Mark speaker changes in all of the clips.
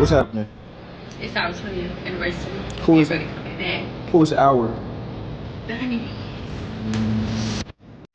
Speaker 1: What's happening?
Speaker 2: It's our 20th anniversary.
Speaker 1: Who is
Speaker 2: Everybody coming back.
Speaker 1: who is our?
Speaker 2: The Honey Beez.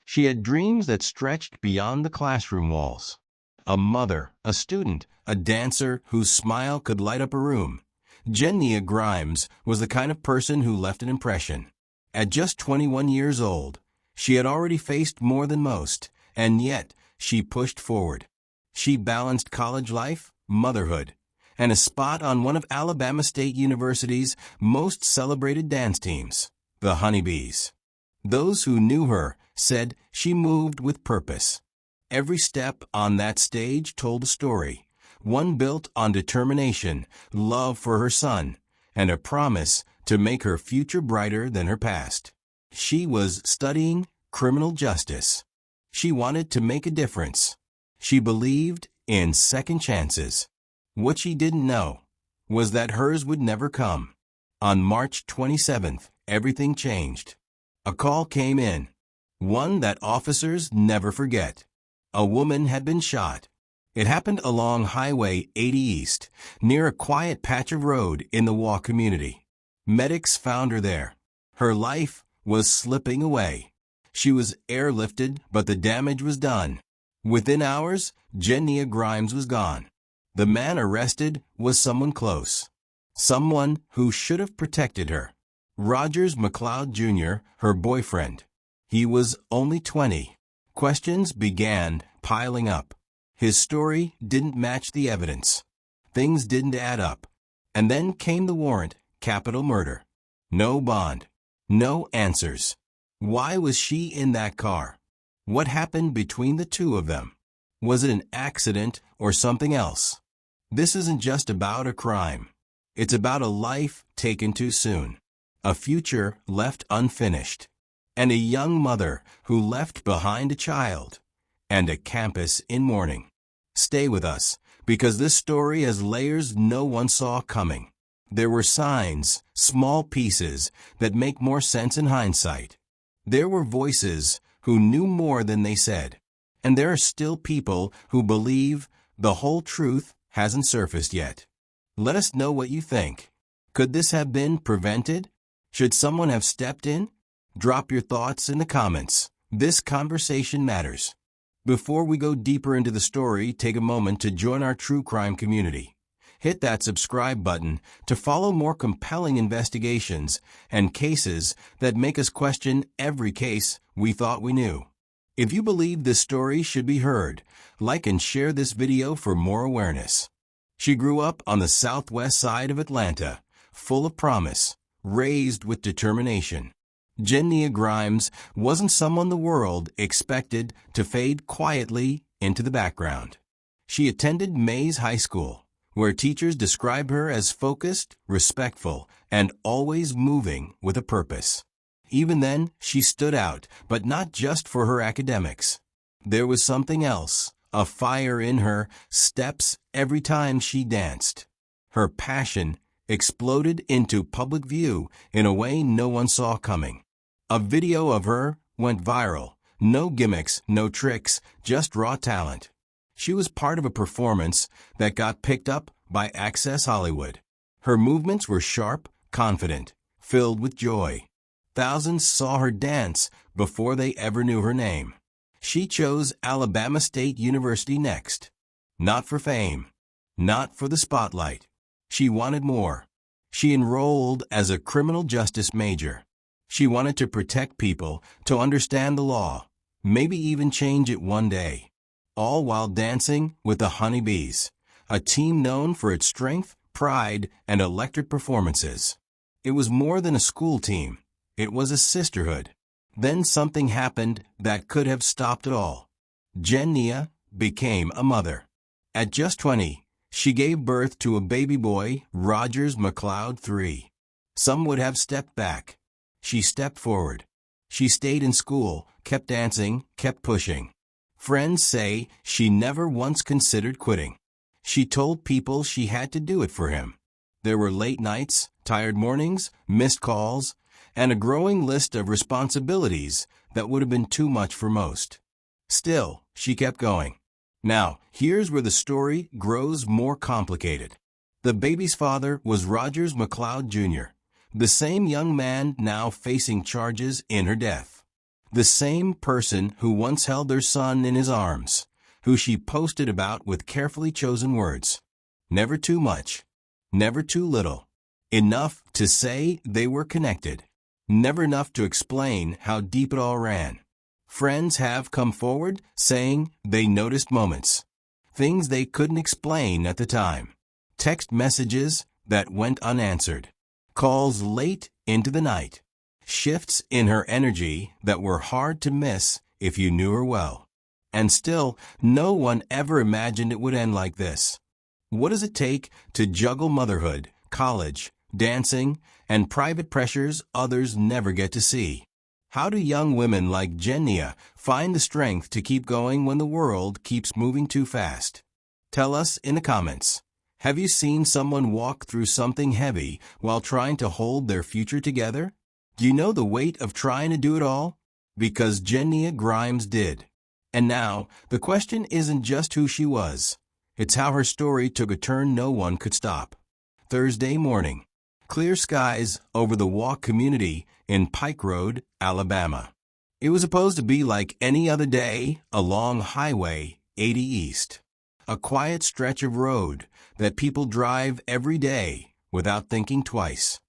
Speaker 3: She had dreams that stretched beyond the classroom walls. A mother, a student, a dancer whose smile could light up a room. Gennia Grimes was the kind of person who left an impression. At just 21 years old, she had already faced more than most, and yet she pushed forward. She balanced college life, motherhood, and a spot on one of Alabama State University's most celebrated dance teams, the Honey Beez. Those who knew her said she moved with purpose. Every step on that stage told a story, one built on determination, love for her son, and a promise to make her future brighter than her past. She was studying criminal justice. She wanted to make a difference. She believed in second chances. What she didn't know was that hers would never come. On March 27th, everything changed. A call came in, one that officers never forget. A woman had been shot. It happened along Highway 80 East, near a quiet patch of road in the Waugh community. Medics found her there. Her life was slipping away. She was airlifted, but the damage was done. Within hours, Gennia Grimes was gone. The man arrested was someone close. Someone who should have protected her. Rogers McLeod Jr., her boyfriend. He was only 20. Questions began piling up. His story didn't match the evidence. Things didn't add up. And then came the warrant, capital murder. No bond. No answers. Why was she in that car? What happened between the two of them? Was it an accident or something else? This isn't just about a crime. It's about a life taken too soon. A future left unfinished. And a young mother who left behind a child. And a campus in mourning. Stay with us, because this story has layers no one saw coming. There were signs, small pieces, that make more sense in hindsight. There were voices who knew more than they said. And there are still people who believe the whole truth hasn't surfaced yet. Let us know what you think. Could this have been prevented? Should someone have stepped in? Drop your thoughts in the comments. This conversation matters. Before we go deeper into the story, take a moment to join our true crime community. Hit that subscribe button to follow more compelling investigations and cases that make us question every case we thought we knew. If you believe this story should be heard, like and share this video for more awareness. She grew up on the southwest side of Atlanta, full of promise, raised with determination. Gennia Grimes wasn't someone the world expected to fade quietly into the background. She attended Mays High School, where teachers described her as focused, respectful, and always moving with a purpose. Even then, she stood out, but not just for her academics. There was something else, a fire in her steps every time she danced. Her passion exploded into public view in a way no one saw coming. A video of her went viral. No gimmicks, no tricks, just raw talent. She was part of a performance that got picked up by Access Hollywood. Her movements were sharp, confident, filled with joy. Thousands saw her dance before they ever knew her name. She chose Alabama State University next. Not for fame, not for the spotlight. She wanted more. She enrolled as a criminal justice major. She wanted to protect people, to understand the law, maybe even change it one day. All while dancing with the Honey Beez, a team known for its strength, pride, and electric performances. It was more than a school team. It was a sisterhood. Then something happened that could have stopped it all. Gennia became a mother. At just 20, she gave birth to a baby boy, Rogers McLeod III. Some would have stepped back. She stepped forward. She stayed in school, kept dancing, kept pushing. Friends say she never once considered quitting. She told people she had to do it for him. There were late nights, tired mornings, missed calls, and a growing list of responsibilities that would have been too much for most. Still, she kept going. Now, here's where the story grows more complicated. The baby's father was Rogers McLeod Jr., the same young man now facing charges in her death. The same person who once held their son in his arms, who she posted about with carefully chosen words. Never too much. Never too little. Enough to say they were connected. Never enough to explain how deep it all ran. Friends have come forward saying they noticed moments. Things they couldn't explain at the time. Text messages that went unanswered. Calls late into the night. Shifts in her energy that were hard to miss if you knew her well. And still, no one ever imagined it would end like this. What does it take to juggle motherhood, college, dancing, and private pressures others never get to see? How do young women like Gennia find the strength to keep going when the world keeps moving too fast? Tell us in the comments. Have you seen someone walk through something heavy while trying to hold their future together? Do you know the weight of trying to do it all? Because Gennia Grimes did. And now, the question isn't just who she was. It's how her story took a turn no one could stop. Thursday morning. Clear skies over the Walk community in Pike Road, Alabama. It was supposed to be like any other day along Highway 80 East. A quiet stretch of road that people drive every day without thinking twice.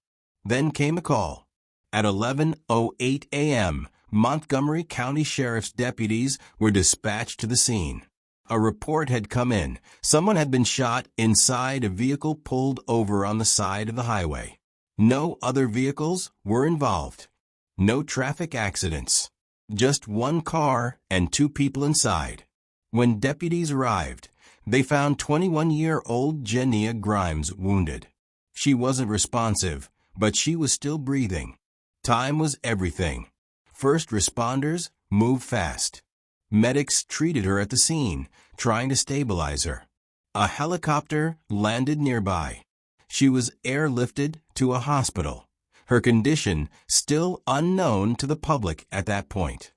Speaker 3: Then came a call. At 11:08 a.m., Montgomery County Sheriff's deputies were dispatched to the scene. A report had come in. Someone had been shot inside a vehicle pulled over on the side of the highway. No other vehicles were involved. No traffic accidents. Just one car and two people inside. When deputies arrived, they found 21-year-old Gennia Grimes wounded. She wasn't responsive, but she was still breathing. Time was everything. First responders moved fast. Medics treated her at the scene, trying to stabilize her. A helicopter landed nearby. She was airlifted to a hospital, her condition still unknown to the public at that point.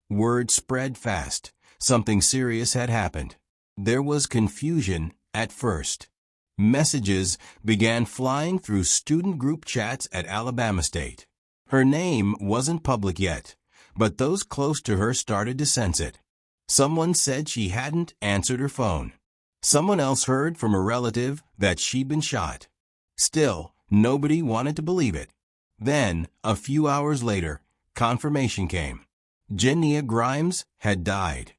Speaker 3: Word spread fast. Something serious had happened. There was confusion at first. Messages began flying through student group chats at Alabama State. Her name wasn't public yet, but those close to her started to sense it. Someone said she hadn't answered her phone. Someone else heard from a relative that she'd been shot. Still, nobody wanted to believe it. Then, a few hours later, confirmation came. Gennia Grimes had died.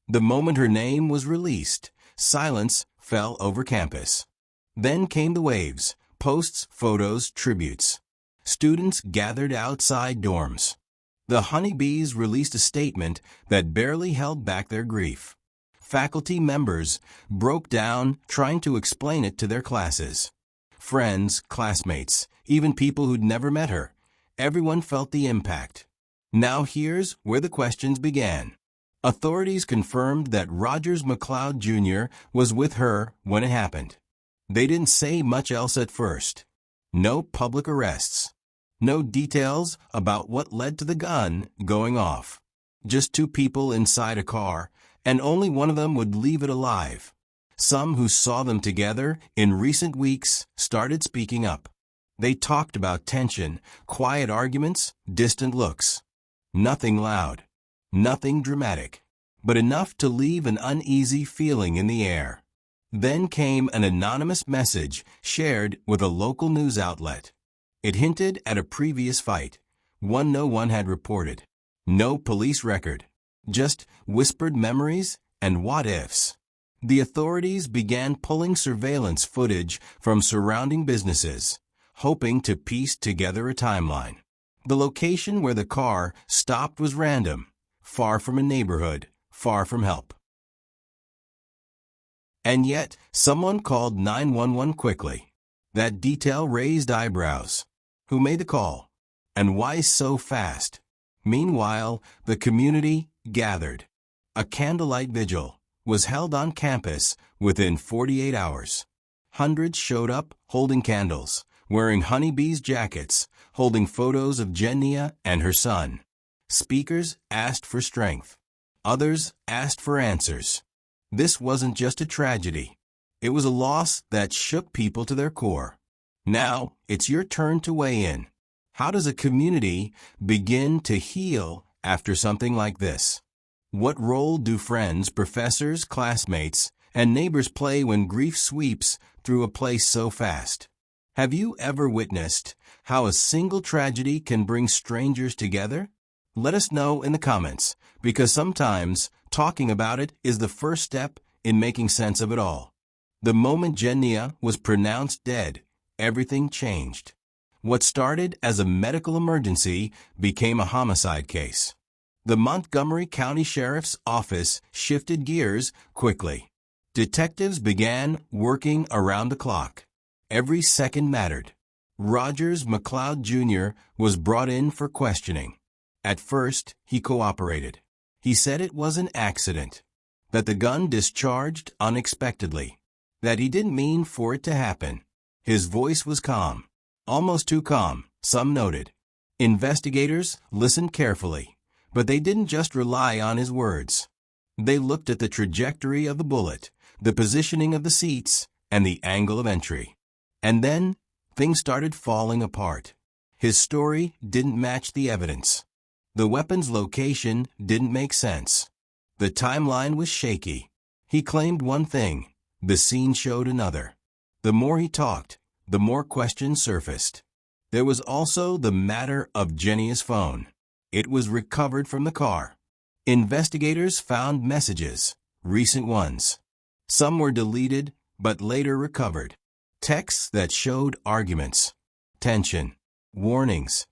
Speaker 3: The moment her name was released, silence fell over campus. Then came the waves, posts, photos, tributes. Students gathered outside dorms. The Honey Beez released a statement that barely held back their grief. Faculty members broke down trying to explain it to their classes. Friends, classmates, even people who'd never met her. Everyone felt the impact. Now here's where the questions began. Authorities confirmed that Rogers McLeod Jr. was with her when it happened. They didn't say much else at first. No public arrests. No details about what led to the gun going off. Just two people inside a car, and only one of them would leave it alive. Some who saw them together in recent weeks started speaking up. They talked about tension, quiet arguments, distant looks. Nothing loud, nothing dramatic, but enough to leave an uneasy feeling in the air. Then came an anonymous message shared with a local news outlet. It hinted at a previous fight, one no one had reported. No police record, just whispered memories and what-ifs. The authorities began pulling surveillance footage from surrounding businesses, hoping to piece together a timeline. The location where the car stopped was random, far from a neighborhood, far from help. And yet, someone called 911 quickly. That detail raised eyebrows. Who made the call? And why so fast? Meanwhile, the community gathered. A candlelight vigil was held on campus within 48 hours. Hundreds showed up holding candles, wearing Honey Beez jackets, holding photos of Gennia and her son. Speakers asked for strength. Others asked for answers. This wasn't just a tragedy. It was a loss that shook people to their core. Now, it's your turn to weigh in. How does a community begin to heal after something like this? What role do friends, professors, classmates, and neighbors play when grief sweeps through a place so fast? Have you ever witnessed how a single tragedy can bring strangers together? Let us know in the comments, because sometimes talking about it is the first step in making sense of it all. The moment Gennia was pronounced dead, everything changed. What started as a medical emergency became a homicide case. The Montgomery County Sheriff's Office shifted gears quickly. Detectives began working around the clock. Every second mattered. Rogers McLeod Jr. was brought in for questioning. At first, he cooperated. He said it was an accident, that the gun discharged unexpectedly, that he didn't mean for it to happen. His voice was calm, almost too calm, some noted. Investigators listened carefully, but they didn't just rely on his words. They looked at the trajectory of the bullet, the positioning of the seats, and the angle of entry. And then, things started falling apart. His story didn't match the evidence. The weapon's location didn't make sense. The timeline was shaky. He claimed one thing, the scene showed another. The more he talked, the more questions surfaced. There was also the matter of Gennia's phone. It was recovered from the car. Investigators found messages, recent ones. Some were deleted, but later recovered. Texts that showed arguments, tension, warnings.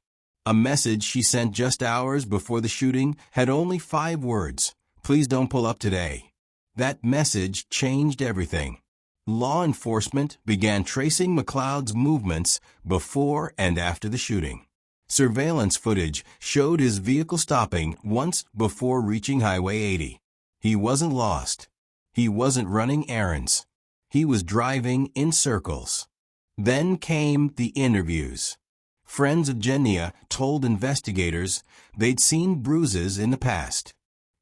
Speaker 3: A message she sent just hours before the shooting had only 5 words, "Please don't pull up today." That message changed everything. Law enforcement began tracing McLeod's movements before and after the shooting. Surveillance footage showed his vehicle stopping once before reaching Highway 80. He wasn't lost. He wasn't running errands. He was driving in circles. Then came the interviews. Friends of Gennia told investigators they'd seen bruises in the past.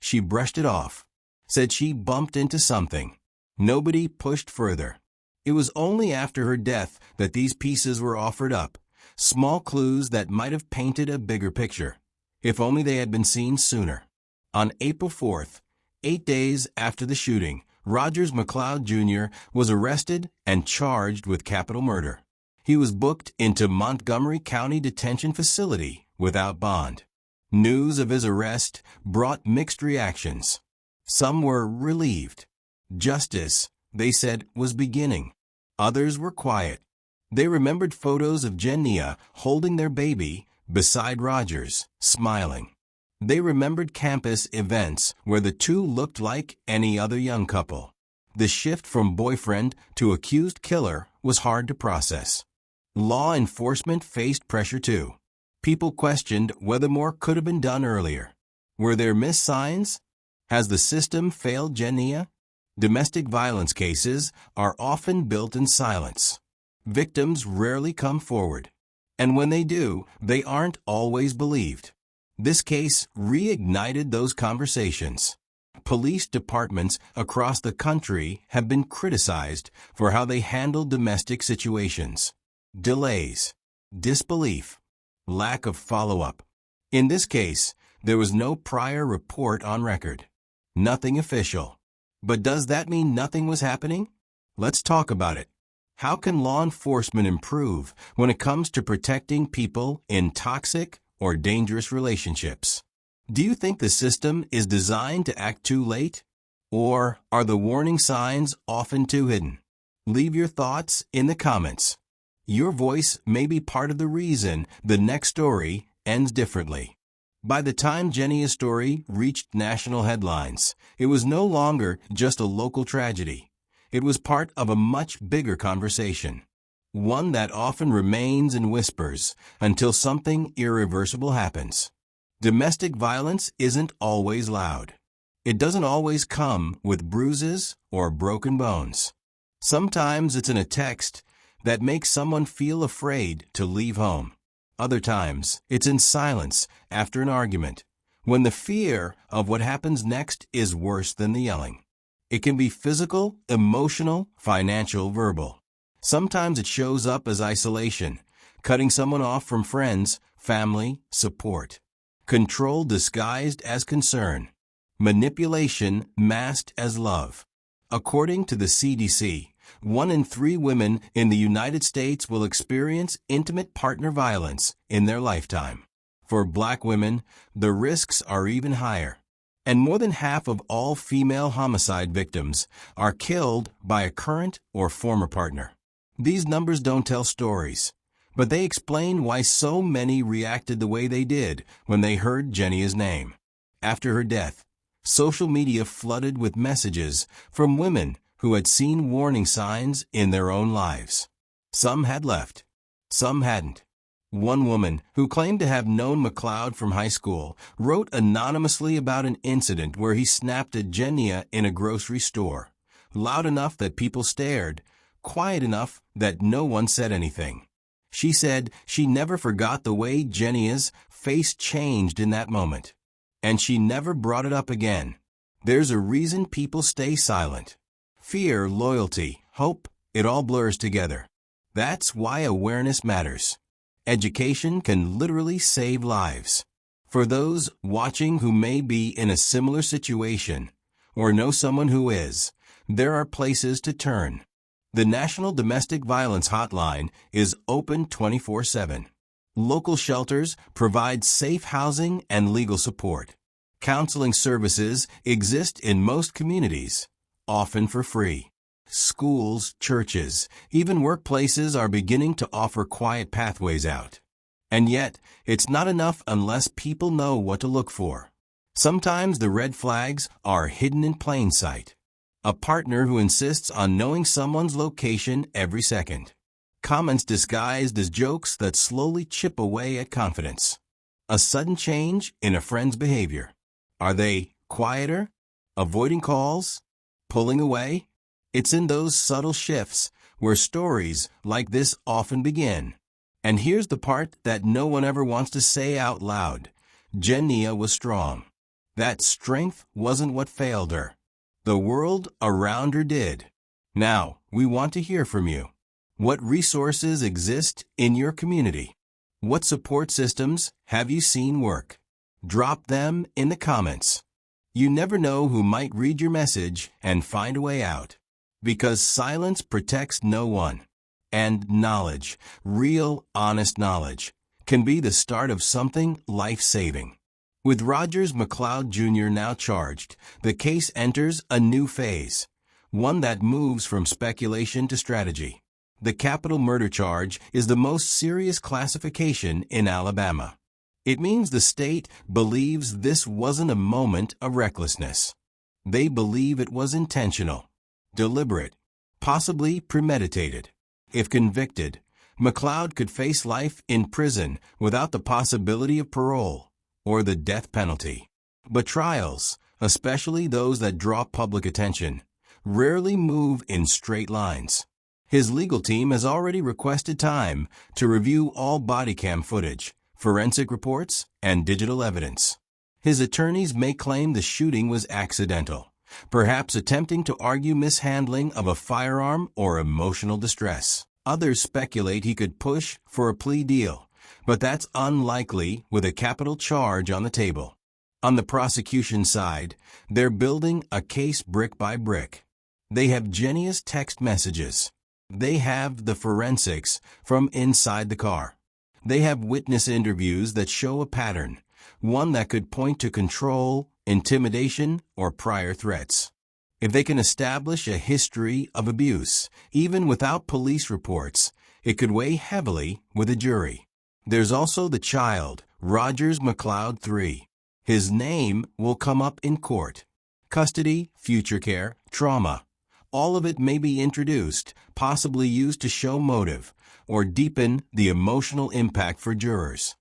Speaker 3: She brushed it off, said she bumped into something. Nobody pushed further. It was only after her death that these pieces were offered up, small clues that might have painted a bigger picture, if only they had been seen sooner. On April 4th, 8 days after the shooting, Rogers McLeod Jr. was arrested and charged with capital murder. He was booked into Montgomery County Detention Facility without bond. News of his arrest brought mixed reactions. Some were relieved. Justice, they said, was beginning. Others were quiet. They remembered photos of Gennia holding their baby beside Rogers, smiling. They remembered campus events where the two looked like any other young couple. The shift from boyfriend to accused killer was hard to process. Law enforcement faced pressure too. People questioned whether more could have been done earlier. Were there missed signs? Has the system failed Gennia? Domestic violence cases are often built in silence. Victims rarely come forward. And when they do, they aren't always believed. This case reignited those conversations. Police departments across the country have been criticized for how they handle domestic situations. Delays, disbelief, lack of follow-up. In this case, there was no prior report on record. Nothing official. But does that mean nothing was happening? Let's talk about it. How can law enforcement improve when it comes to protecting people in toxic or dangerous relationships? Do you think the system is designed to act too late? Or are the warning signs often too hidden? Leave your thoughts in the comments. Your voice may be part of the reason the next story ends differently. By the time Gennia's story reached national headlines, it was no longer just a local tragedy. It was part of a much bigger conversation, one that often remains in whispers until something irreversible happens. Domestic violence isn't always loud. It doesn't always come with bruises or broken bones. Sometimes it's in a text that makes someone feel afraid to leave home. Other times, it's in silence after an argument, when the fear of what happens next is worse than the yelling. It can be physical, emotional, financial, verbal. Sometimes it shows up as isolation, cutting someone off from friends, family, support. Control disguised as concern. Manipulation masked as love. According to the CDC, 1 in 3 women in the United States will experience intimate partner violence in their lifetime. For Black women, the risks are even higher. And more than half of all female homicide victims are killed by a current or former partner. These numbers don't tell stories, but they explain why so many reacted the way they did when they heard Gennia's name. After her death, social media flooded with messages from women who had seen warning signs in their own lives. Some had left, some hadn't. One woman, who claimed to have known McLeod from high school, wrote anonymously about an incident where he snapped at Gennia in a grocery store, loud enough that people stared, quiet enough that no one said anything. She said she never forgot the way Gennia's face changed in that moment, and she never brought it up again. There's a reason people stay silent. Fear, loyalty, hope, it all blurs together. That's why awareness matters. Education can literally save lives. For those watching who may be in a similar situation or know someone who is, there are places to turn. The National Domestic Violence Hotline is open 24/7. Local shelters provide safe housing and legal support. Counseling services exist in most communities, often for free. Schools, churches, even workplaces are beginning to offer quiet pathways out. And yet, it's not enough unless people know what to look for. Sometimes the red flags are hidden in plain sight. A partner who insists on knowing someone's location every second. Comments disguised as jokes that slowly chip away at confidence. A sudden change in a friend's behavior. Are they quieter? Avoiding calls? Pulling away? It's in those subtle shifts where stories like this often begin. And here's the part that no one ever wants to say out loud. Gennia was strong. That strength wasn't what failed her. The world around her did. Now, we want to hear from you. What resources exist in your community? What support systems have you seen work? Drop them in the comments. You never know who might read your message and find a way out. Because silence protects no one. And knowledge, real, honest knowledge, can be the start of something life-saving. With Rogers McLeod Jr. now charged, the case enters a new phase, one that moves from speculation to strategy. The capital murder charge is the most serious classification in Alabama. It means the state believes this wasn't a moment of recklessness. They believe it was intentional, deliberate, possibly premeditated. If convicted, McLeod could face life in prison without the possibility of parole or the death penalty. But trials, especially those that draw public attention, rarely move in straight lines. His legal team has already requested time to review all body cam footage, forensic reports, and digital evidence. His attorneys may claim the shooting was accidental, perhaps attempting to argue mishandling of a firearm or emotional distress. Others speculate he could push for a plea deal, but that's unlikely with a capital charge on the table. On the prosecution side, they're building a case brick by brick. They have Gennia's text messages. They have the forensics from inside the car. They have witness interviews that show a pattern, one that could point to control, intimidation, or prior threats. If they can establish a history of abuse, even without police reports, it could weigh heavily with a jury. There's also the child, Rogers McLeod III. His name will come up in court. Custody, future care, trauma. All of it may be introduced, possibly used to show motive, or deepen the emotional impact for jurors.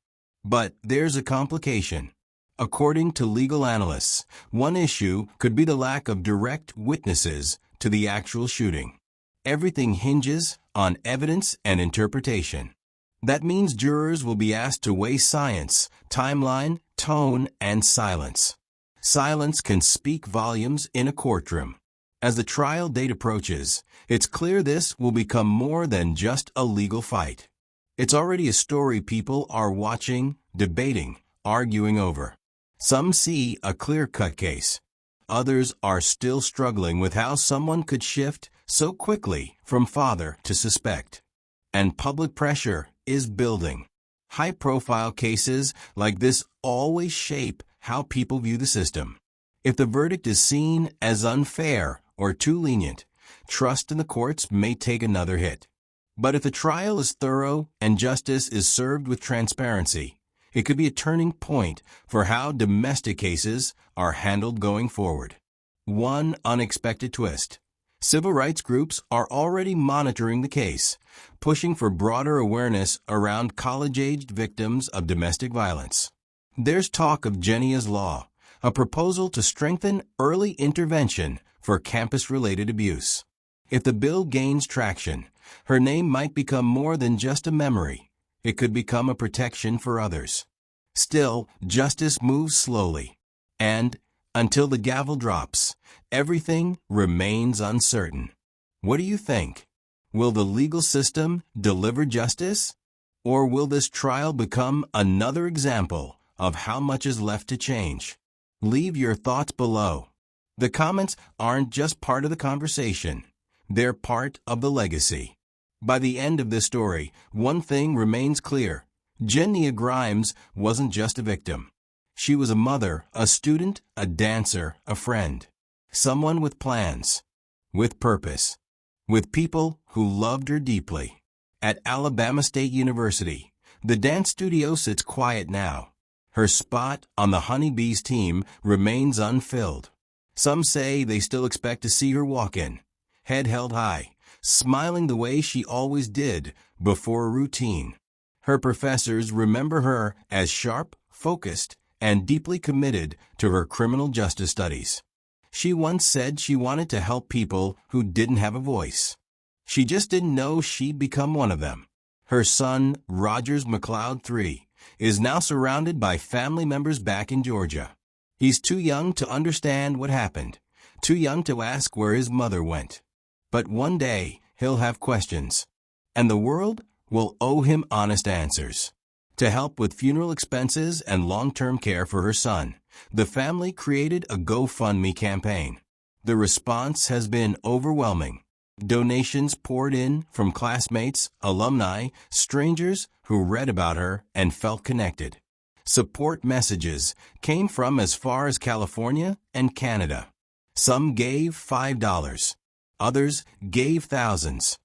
Speaker 3: But there's a complication. According to legal analysts, one issue could be the lack of direct witnesses to the actual shooting. Everything hinges on evidence and interpretation. That means jurors will be asked to weigh science, timeline, tone, and silence. Silence can speak volumes in a courtroom. As the trial date approaches, it's clear this will become more than just a legal fight. It's already a story people are watching, debating, arguing over. Some see a clear-cut case. Others are still struggling with how someone could shift so quickly from father to suspect. And public pressure is building. High-profile cases like this always shape how people view the system. If the verdict is seen as unfair or too lenient, trust in the courts may take another hit. But if the trial is thorough and justice is served with transparency, it could be a turning point for how domestic cases are handled going forward. One unexpected twist. Civil rights groups are already monitoring the case, pushing for broader awareness around college-aged victims of domestic violence. There's talk of Gennia's Law, a proposal to strengthen early intervention for campus-related abuse. If the bill gains traction, her name might become more than just a memory. It could become a protection for others. Still, justice moves slowly, and until the gavel drops, everything remains uncertain. What do you think? Will the legal system deliver justice? Or will this trial become another example of how much is left to change? Leave your thoughts below. The comments aren't just part of the conversation. They're part of the legacy. By the end of this story, one thing remains clear. Gennia Grimes wasn't just a victim. She was a mother, a student, a dancer, a friend. Someone with plans, with purpose, with people who loved her deeply. At Alabama State University, the dance studio sits quiet now. Her spot on the Honey Beez team remains unfilled. Some say they still expect to see her walk in, head held high, smiling the way she always did before a routine. Her professors remember her as sharp, focused, and deeply committed to her criminal justice studies. She once said she wanted to help people who didn't have a voice. She just didn't know she'd become one of them. Her son, Rogers McLeod III, is now surrounded by family members back in Georgia. He's too young to understand what happened, too young to ask where his mother went. But one day, he'll have questions, and the world will owe him honest answers. To help with funeral expenses and long-term care for her son, the family created a GoFundMe campaign. The response has been overwhelming. Donations poured in from classmates, alumni, strangers who read about her and felt connected. Support messages came from as far as California and Canada. Some gave $5. Others gave thousands.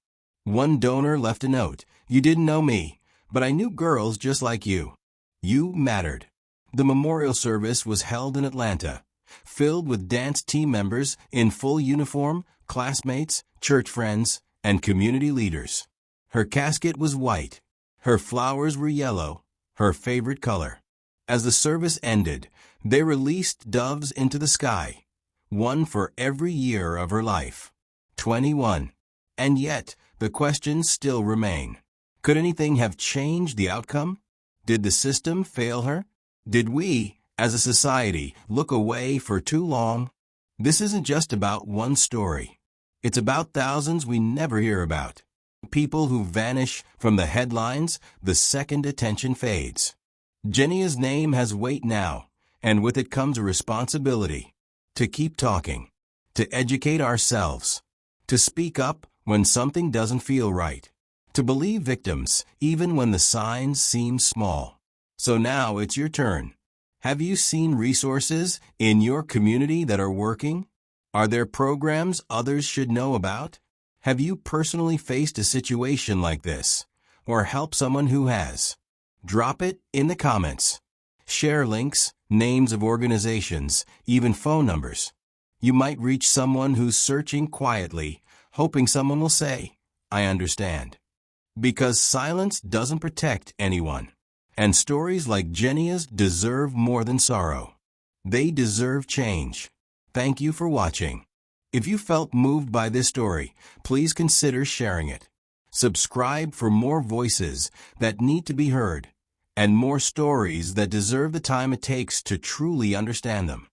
Speaker 3: One donor left a note. "You didn't know me, but I knew girls just like you. You mattered." The memorial service was held in Atlanta, filled with dance team members in full uniform, classmates, church friends, and community leaders. Her casket was white. Her flowers were yellow, her favorite color. As the service ended, they released doves into the sky, one for every year of her life. 21. And yet, the questions still remain. Could anything have changed the outcome? Did the system fail her? Did we, as a society, look away for too long? This isn't just about one story. It's about thousands we never hear about. People who vanish from the headlines the second attention fades. Gennia's name has weight now, and with it comes a responsibility to keep talking, to educate ourselves, to speak up when something doesn't feel right, to believe victims even when the signs seem small. So now it's your turn. Have you seen resources in your community that are working? Are there programs others should know about? Have you personally faced a situation like this, or helped someone who has? Drop it in the comments. Share links, names of organizations, even phone numbers. You might reach someone who's searching quietly, hoping someone will say, "I understand." Because silence doesn't protect anyone. And stories like Gennia's deserve more than sorrow. They deserve change. Thank you for watching. If you felt moved by this story, please consider sharing it. Subscribe for more voices that need to be heard, and more stories that deserve the time it takes to truly understand them.